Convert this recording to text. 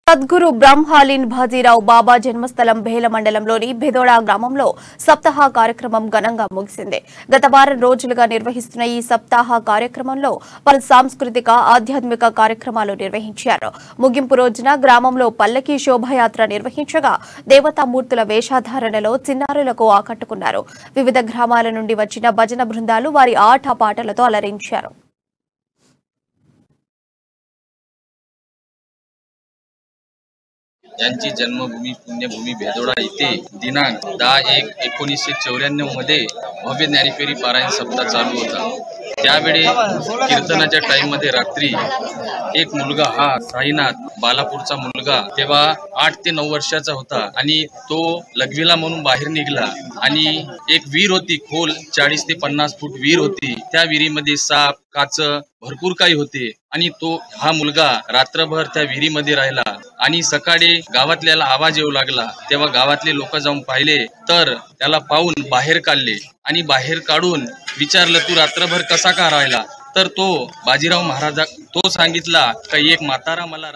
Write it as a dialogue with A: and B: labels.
A: సద్గురు బ్రహ్మాలీన్ భాజీరావు బాబా జన్మస్థలం బేల మండలంలోని బెదోడ గ్రామంలో సప్తాహ కార్యక్రమం ఘనంగా ముగిసింది. గత వారం రోజులుగా నిర్వహిస్తున్న ఈ సప్తాహ కార్యక్రమంలో పలు సాంస్కృతిక ఆధ్యాత్మిక కార్యక్రమాలు నిర్వహించారు. ముగింపు రోజున గ్రామంలో పల్లకీ శోభాయాత్ర నిర్వహించగా దేవతామూర్తుల వేషధారణలో చిన్నారులకు ఆకట్టుకున్నారు. వివిధ గ్రామాల నుండి వచ్చిన భజన బృందాలు వారి ఆటపాటలతో అలరించారు.
B: यांची जन्मभूमी पुण्यभूमी बेदोडा इथे दिनांक 10/1/1994 मध्ये भव्य ज्ञानेश्वरी पारायण सप्ताह चालू होता। त्यावेळी कीर्तनाच्या टाइम मध्ये रात्री एक मुलगा हा साईनाथ बालापूरचा मुलगा तेव्हा 8 ते 9 वर्षाचा होता आणि तो लघवीला म्हणून बाहेर निघाला आणि एक विहीर होती, खोल 40 ते 50 फूट विहीर होती। त्या विहिरीमध्ये साप काच भरपूर काही होते आणि तो हा मुलगा रात्रभर त्या विहिरीमध्ये राहिला आणि सकाळी गावातल्याला आवाज येऊ लागला। तेव्हा गावातले लोक जाऊन पाहिले तर त्याला पाहून बाहेर काढले आणि बाहेर काढून विचारलं, तू रात्रभर कसा का राहिला? तर तो बाजीराव महाराज तो सांगितला की एक म्हातारा मला